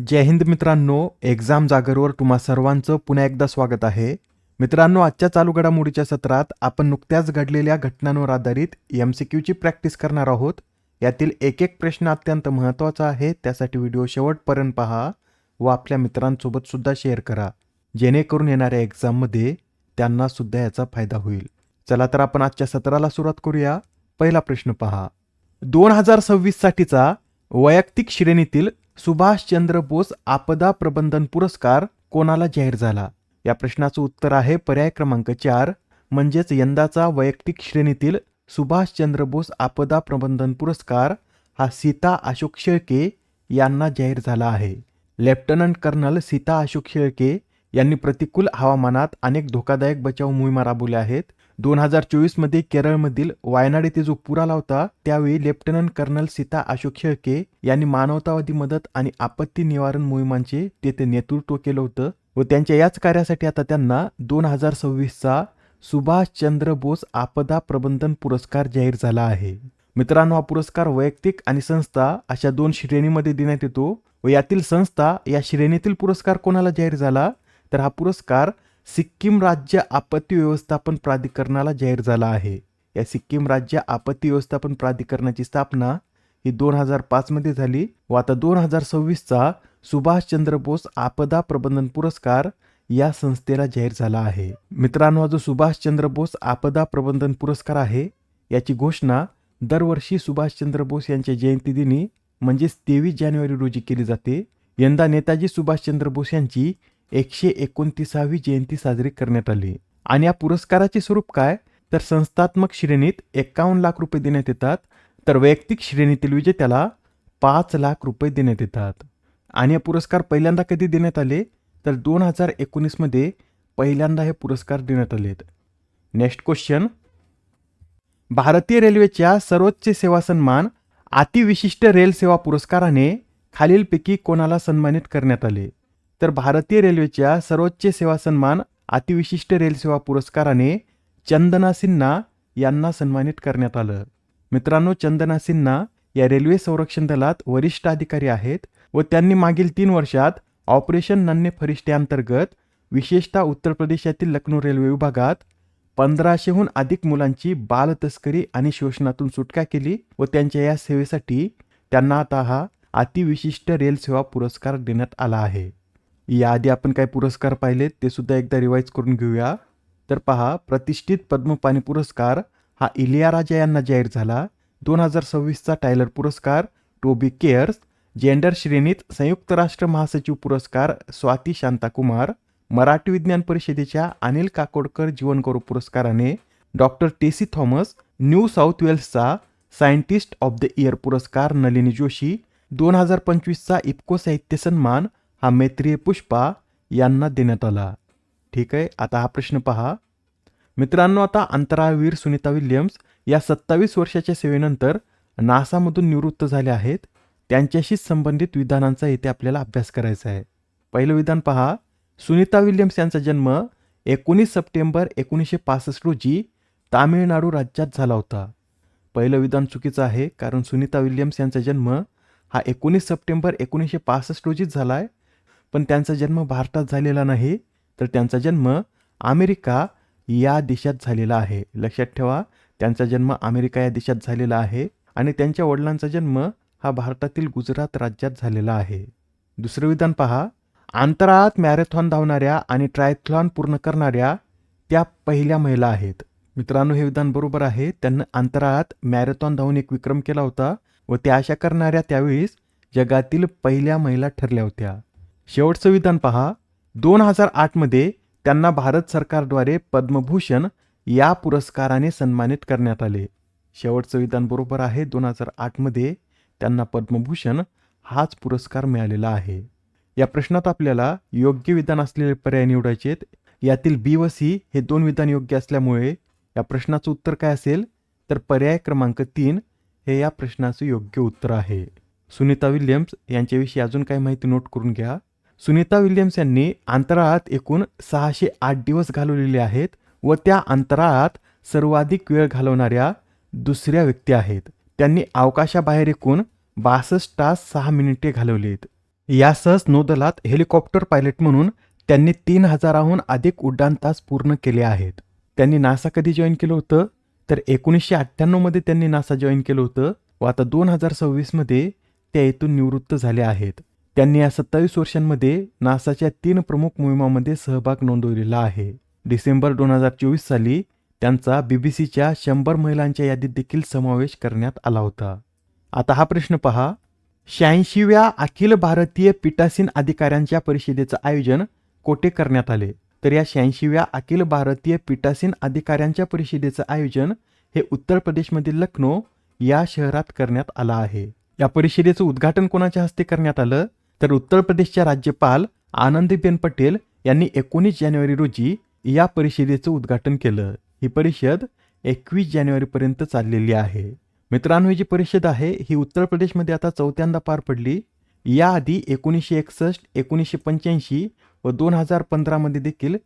जय हिंद मित्रांनो, एक्झाम जागरवर तुम्हा सर्वांचं पुन्हा एकदा स्वागत आहे. मित्रांनो, आजच्या चालू घडामोडीच्या सत्रात आपण नुकत्याच घडलेल्या घटनांवर आधारित MCQची प्रॅक्टिस करणार आहोत. यातील एक एक प्रश्न अत्यंत महत्त्वाचा आहे, त्यासाठी व्हिडिओ शेवटपर्यंत पहा व आपल्या मित्रांसोबत सुद्धा शेअर करा, जेणेकरून येणाऱ्या एक्झाममध्ये त्यांना सुद्धा याचा फायदा होईल. चला तर आपण आजच्या सत्राला सुरुवात करूया. पहिला प्रश्न पहा. 2026 साठीचा वैयक्तिक श्रेणीतील सुभाषचंद्र बोस आपदा प्रबंधन पुरस्कार कोणाला जाहीर झाला? या प्रश्नाचं उत्तर आहे पर्याय क्रमांक 4, म्हणजेच यंदाचा वैयक्तिक श्रेणीतील सुभाषचंद्र बोस आपदा प्रबंधन पुरस्कार हा सीता अशोक शेळके यांना जाहीर झाला आहे. लेफ्टनंट कर्नल सीता अशोक शेळके यांनी प्रतिकूल हवामानात अनेक धोकादायक बचाव मोहिमा राबवल्या आहेत. 2024 मध्ये केरळमधील वायनाड येथे जो पूर आला होता, त्यावेळी लेफ्टनंट कर्नल सीता अशोक शेळके यांनी मानवतावादी मदत आणि आपत्ती निवारण मोहिमांचे तेथे नेतृत्व केलं होतं व त्यांच्या याच कार्यासाठी आता त्यांना 2026चा सुभाषचंद्र बोस आपदा प्रबंधन पुरस्कार जाहीर झाला आहे. मित्रांनो, हा पुरस्कार वैयक्तिक आणि संस्था अशा दोन श्रेणीमध्ये देण्यात येतो व यातील संस्था या श्रेणीतील पुरस्कार कोणाला जाहीर झाला, तर हा पुरस्कार सिक्कीम राज्य आपत्ती व्यवस्थापन प्राधिकरणाला जाहीर झाला आहे. या सिक्कीम राज्य आपत्ती व्यवस्थापन प्राधिकरणाची स्थापना ही 2005 मध्ये झाली व आता 2026चा सुभाषचंद्र बोस आपदा प्रबंधन पुरस्कार या संस्थेला जाहीर झाला आहे. मित्रांनो, हा जो सुभाषचंद्र बोस आपदा प्रबंधन पुरस्कार आहे, याची घोषणा दरवर्षी सुभाषचंद्र बोस यांच्या जयंतीदिनी म्हणजेच 23 जानेवारी रोजी केली जाते. यंदा नेताजी सुभाषचंद्र बोस यांची 129वी जयंती साजरी करण्यात आली. आणि या पुरस्काराचे स्वरूप काय, तर संस्थात्मक श्रेणीत 51 लाख रुपये देण्यात येतात, तर वैयक्तिक श्रेणीतील विजेत्याला 5 लाख रुपये देण्यात येतात. आणि हा पुरस्कार पहिल्यांदा कधी देण्यात आले, तर 2019 मध्ये पहिल्यांदा हे पुरस्कार देण्यात आलेत. Next question. भारतीय रेल्वेच्या सर्वोच्च सेवा सन्मान अतिविशिष्ट रेल सेवा पुरस्काराने खालीलपैकी कोणाला सन्मानित करण्यात आले? तर भारतीय रेल्वेच्या सर्वोच्च सेवा सन्मान अतिविशिष्ट रेल सेवा पुरस्काराने चंदना सिन्हा यांना सन्मानित करण्यात आलं. मित्रांनो, चंदना सिन्हा या रेल्वे संरक्षण दलात वरिष्ठ अधिकारी आहेत व त्यांनी मागील 3 वर्षात ऑपरेशन नन्हे फरिश्ते अंतर्गत विशेषतः उत्तर प्रदेशातील लखनौ रेल्वे विभागात 1500हून अधिक मुलांची बालतस्करी आणि शोषणातून सुटका केली व त्यांच्या या सेवेसाठी त्यांना आता हा अतिविशिष्ट रेल सेवा पुरस्कार देण्यात आला आहे. याआधी आपण काय पुरस्कार पाहिलेत ते सुद्धा एकदा रिवाईज करून घेऊया. तर पहा, प्रतिष्ठित पद्मपाणी पुरस्कार हा इलियाराजा यांना जाहीर झाला. 2026चा टायलर पुरस्कार टोबी केअर्स. जेंडर श्रेणीत संयुक्त राष्ट्र महासचिव पुरस्कार स्वाती शांताकुमार. मराठी विज्ञान परिषदेच्या अनिल काकोडकर जीवनगौरव पुरस्काराने doctor Tessy Thomas. New south वेल्सचा सायंटिस्ट ऑफ द इयर पुरस्कार नलिनी जोशी. 2025चा इफ्को साहित्य सन्मान हा मैत्रेय पुष्पा यांना देण्यात आला. ठीक आहे, आता हा प्रश्न पहा. मित्रांनो, आता अंतराळवीर सुनीता विल्यम्स या 27 वर्षाच्या सेवेनंतर नासामधून निवृत्त झाल्या आहेत. त्यांच्याशी संबंधित विधानांचा येथे आपल्याला अभ्यास करायचा आहे. पहिलं विधान पहा. सुनीता विल्यम्स यांचा जन्म 19 सप्टेंबर 1965 रोजी तामिळनाडू राज्यात झाला होता. पहिलं विधान चुकीचं आहे, कारण सुनीता विल्यम्स यांचा जन्म हा 19 सप्टेंबर 1965 रोजीच झाला आहे, पण त्यांचा जन्म भारतात झालेला नाही, तर त्यांचा जन्म अमेरिका या देशात झालेला आहे. लक्षात ठेवा, त्यांचा जन्म अमेरिका या देशात झालेला आहे आणि त्यांच्या वडिलांचा जन्म हा भारतातील गुजरात राज्यात झालेला आहे. दुसरं विधान पहा. अंतराळात मॅरेथॉन धावणाऱ्या आणि ट्रायथलॉन पूर्ण करणाऱ्या त्या पहिल्या महिला आहेत. मित्रांनो, हे विधान बरोबर आहे. त्यांनी अंतराळात मॅरेथॉन धावून एक विक्रम केला होता व त्या अशा करणाऱ्या त्यावेळेस जगातील पहिल्या महिला ठरल्या होत्या. शेवटचं विधान पहा. 2008 मध्ये त्यांना भारत सरकारद्वारे पद्मभूषण या पुरस्काराने सन्मानित करण्यात आले. शेवटचं विधान बरोबर आहे. 2008 मध्ये त्यांना पद्मभूषण हाच पुरस्कार मिळालेला आहे. या प्रश्नात आपल्याला योग्य विधान असलेले पर्याय निवडायचे आहेत. यातील बी व सी हे 2 विधान योग्य असल्यामुळे या प्रश्नाचं उत्तर काय असेल, तर पर्याय क्रमांक 3 हे या प्रश्नाचं योग्य उत्तर आहे. सुनीता विल्यम्स यांच्याविषयी अजून काही माहिती नोट करून घ्या. सुनीता विल्यम्स यांनी अंतराळात एकूण 608 दिवस घालवलेले आहेत व त्या अंतराळात सर्वाधिक वेळ घालवणाऱ्या दुसऱ्या व्यक्ती आहेत. त्यांनी अवकाशाबाहेर एकूण 62 तास 6 मिनिटे घालवलीत. यासह नौदलात हेलिकॉप्टर पायलट म्हणून त्यांनी 3000हून अधिक उड्डाण तास पूर्ण केले आहेत. त्यांनी नासा कधी जॉईन केलं होतं? तर 1998 मध्ये त्यांनी नासा जॉईन केलं होतं व आता 2026 मध्ये त्या येथून निवृत्त झाले आहेत. त्यांनी या 27 वर्षांमध्ये नासाच्या 3 प्रमुख मोहिमांमध्ये सहभाग नोंदवलेला आहे. डिसेंबर 2024 साली त्यांचा बीबीसीच्या 100 महिलांच्या यादीत देखील समावेश करण्यात आला होता. आता हा प्रश्न पहा. 86व्या अखिल भारतीय पीठासीन अधिकाऱ्यांच्या परिषदेचं आयोजन कोठे करण्यात आले? तर या 86व्या अखिल भारतीय पीठासीन अधिकाऱ्यांच्या परिषदेचं आयोजन हे उत्तर प्रदेशमधील लखनौ या शहरात करण्यात आलं आहे. या परिषदेचं उद्घाटन कोणाच्या हस्ते करण्यात आलं? तर उत्तर प्रदेशच्या राज्यपाल आनंदीबेन पटेल यांनी 19 जानेवारी रोजी या परिषदेचं उद्घाटन केलं. ही परिषद 21 जानेवारीपर्यंत चाललेली आहे. मित्रांनो, ही जी परिषद आहे ही उत्तर प्रदेशमध्ये आता चौथ्यांदा पार पडली. याआधी 1961, 1985 व 2015 मध्ये देखील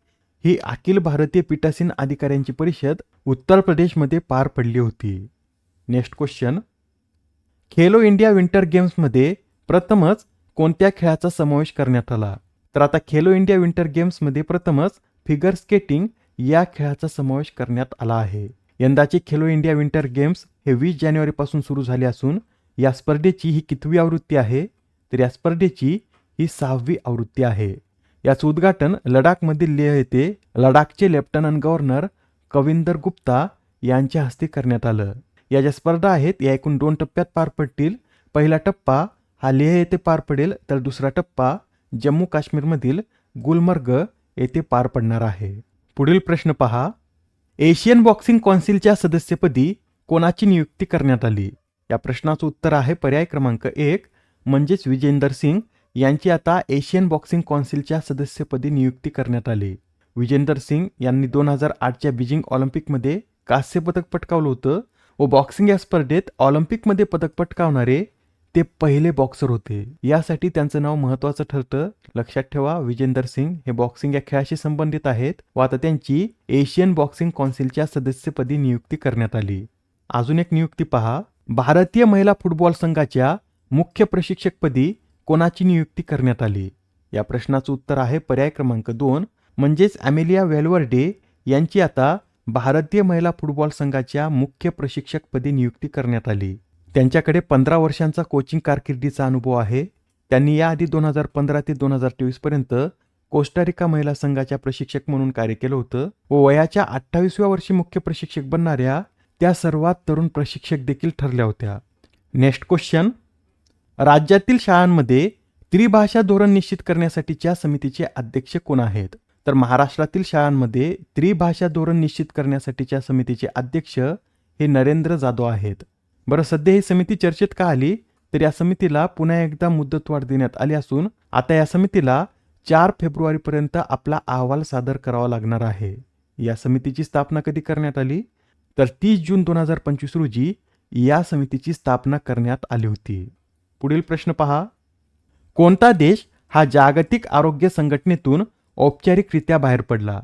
ही अखिल भारतीय पीठासीन अधिकाऱ्यांची परिषद उत्तर प्रदेशमध्ये पार पडली होती. Next question. Khelo India winter गेम्समध्ये प्रथमच कोणत्या खेळाचा समावेश करण्यात आला? तर आता खेलो इंडिया विंटर गेम्समध्ये प्रथमच फिगर स्केटिंग या खेळाचा समावेश करण्यात आला आहे. यंदाचे खेलो इंडिया विंटर गेम्स हे 20 जानेवारीपासून सुरू झाले असून या स्पर्धेची ही कितवी आवृत्ती आहे? तर या स्पर्धेची ही 6वी आवृत्ती आहे. याचं उद्घाटन लडाखमधील लेह येथे लडाखचे लेफ्टनंट गव्हर्नर कविंदर गुप्ता यांच्या हस्ते करण्यात आलं. या ज्या स्पर्धा आहेत या एकूण 2 टप्प्यात पार पडतील. पहिला टप्पा हा लेह येथे पार पडेल तर दुसरा टप्पा जम्मू काश्मीरमधील गुलमर्ग येथे पार पडणार आहे. पुढील प्रश्न पहा. एशियन बॉक्सिंग कौन्सिलच्या सदस्यपदी कोणाची नियुक्ती करण्यात आली? या प्रश्नाचं उत्तर आहे पर्याय क्रमांक 1 म्हणजेच विजेंदर सिंग यांची आता एशियन बॉक्सिंग कौन्सिलच्या सदस्यपदी नियुक्ती करण्यात आली. विजेंदर सिंग यांनी 2008च्या बीजिंग ऑलिम्पिकमध्ये कांस्य पदक पटकावलं होतं व बॉक्सिंग या स्पर्धेत ऑलिम्पिकमध्ये पदक पटकावणारे ते पहिले बॉक्सर होते. यासाठी त्यांचं नाव महत्त्वाचं ठरतं. लक्षात ठेवा, विजेंदर सिंग हे बॉक्सिंग या खेळाशी संबंधित आहेत व आता त्यांची एशियन बॉक्सिंग कौन्सिलच्या सदस्यपदी नियुक्ती करण्यात आली. अजून एक नियुक्ती पहा. भारतीय महिला फुटबॉल संघाच्या मुख्य प्रशिक्षकपदी कोणाची नियुक्ती करण्यात आली? या प्रश्नाचं उत्तर आहे पर्याय क्रमांक 2 म्हणजेच अमेलिया वेलवर्डे यांची आता भारतीय महिला फुटबॉल संघाच्या मुख्य प्रशिक्षकपदी नियुक्ती करण्यात आली. त्यांच्याकडे 15 वर्षांचा कोचिंग कारकिर्दीचा अनुभव आहे. त्यांनी याआधी 2015 ते 2023 पर्यंत कोस्टारिका महिला संघाच्या प्रशिक्षक म्हणून कार्य केलं होतं व वयाच्या 28व्या वर्षी मुख्य प्रशिक्षक बनणाऱ्या त्या सर्वात तरुण प्रशिक्षक देखील ठरल्या होत्या. Next question. राज्यातील शाळांमध्ये त्रिभाषा धोरण निश्चित करण्यासाठीच्या समितीचे अध्यक्ष कोण आहेत? तर महाराष्ट्रातील शाळांमध्ये त्रिभाषा धोरण निश्चित करण्यासाठीच्या समितीचे अध्यक्ष हे नरेंद्र जाधव आहेत. बरं, सध्या ही समिती चर्चेत का आली? तर या समितीला पुन्हा एकदा मुदतवाढ देण्यात आली असून आता या समितीला 4 फेब्रुवारीपर्यंत आपला अहवाल सादर करावा लागणार आहे. या समितीची स्थापना कधी करण्यात आली? तर 30 जून 2025 रोजी या समितीची स्थापना करण्यात आली होती. पुढील प्रश्न पहा. कोणता देश हा जागतिक आरोग्य संघटनेतून औपचारिकरित्या बाहेर पडला?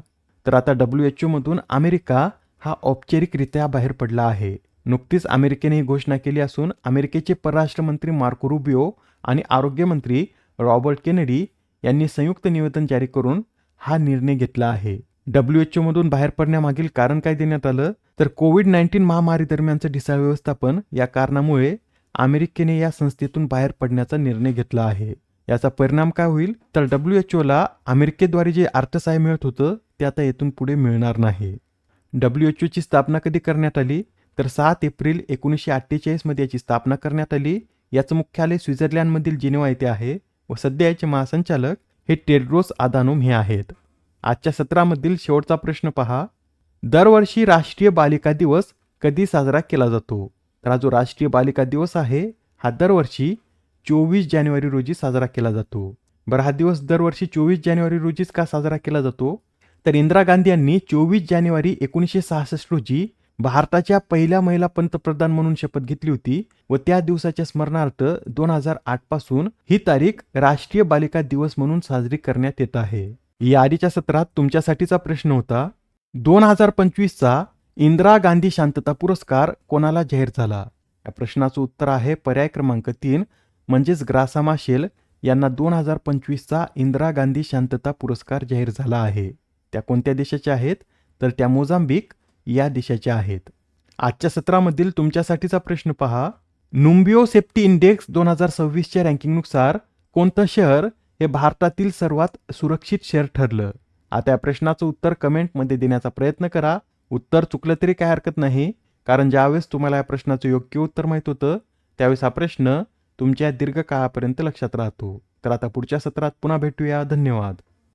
तर आता WHO मधून अमेरिका हा औपचारिकरित्या बाहेर पडला आहे. नुकतीच अमेरिकेने ही घोषणा केली असून अमेरिकेचे परराष्ट्र मंत्री मार्को रुबियो आणि आरोग्य मंत्री रॉबर्ट केनेडी यांनी संयुक्त निवेदन जारी करून हा निर्णय घेतला आहे. WHO मधून बाहेर पडण्यामागील कारण काय देण्यात आलं? तर कोविड-19 महामारी दरम्यानचं ढिसाळ व्यवस्थापन या कारणामुळे अमेरिकेने या संस्थेतून बाहेर पडण्याचा निर्णय घेतला आहे. याचा परिणाम काय होईल? तर WHOला अमेरिकेद्वारे जे अर्थसहाय्य मिळत होतं ते आता येथून पुढे मिळणार नाही. WHOची स्थापना कधी करण्यात आली? तर 7 एप्रिल 1948 मध्ये याची स्थापना करण्यात आली. याचं मुख्यालय स्वित्झर्लंडमधील जिनेव्हा येथे आहे व सध्या याचे महासंचालक हे टेड्रोस अधानोम हे आहेत. आजच्या सत्रामधील शेवटचा प्रश्न पहा. दरवर्षी राष्ट्रीय बालिका दिवस कधी साजरा केला जातो? तर हा जो राष्ट्रीय बालिका दिवस आहे हा दरवर्षी 24 जानेवारी रोजी साजरा केला जातो. बरं, हा दिवस दरवर्षी 24 जानेवारी रोजीच का साजरा केला जातो? तर इंदिरा गांधी यांनी 24 जानेवारी 1966 रोजी भारताच्या पहिल्या महिला पंतप्रधान म्हणून शपथ घेतली होती व त्या दिवसाच्या स्मरणार्थ 2008 पासून ही तारीख राष्ट्रीय बालिका दिवस म्हणून साजरी करण्यात येत आहे. या आधीच्या सत्रात तुमच्यासाठीचा प्रश्न होता. 2025चा इंदिरा गांधी शांतता पुरस्कार कोणाला जाहीर झाला? या प्रश्नाचं उत्तर आहे पर्याय क्रमांक 3 म्हणजेच ग्रासा माशेल यांना 2025चा इंदिरा गांधी शांतता पुरस्कार जाहीर झाला आहे. त्या कोणत्या देशाच्या आहेत? तर त्या मोझांबिक या देशाच्या आहेत. आजच्या सत्रामधील तुमच्यासाठीचा प्रश्न पहा. नुंबिओ सेफ्टी इंडेक्स 2026च्या रँकिंगनुसार कोणतं शहर हे भारतातील सर्वात सुरक्षित शहर ठरलं? आता या प्रश्नाचं उत्तर कमेंटमध्ये देण्याचा प्रयत्न करा. उत्तर चुकलं तरी काय हरकत नाही, कारण ज्यावेळेस तुम्हाला या प्रश्नाचं योग्य उत्तर माहीत होतं त्यावेळेस हा प्रश्न तुमच्या दीर्घकाळापर्यंत लक्षात राहतो. तर आता पुढच्या सत्रात पुन्हा भेटूया. धन्यवाद.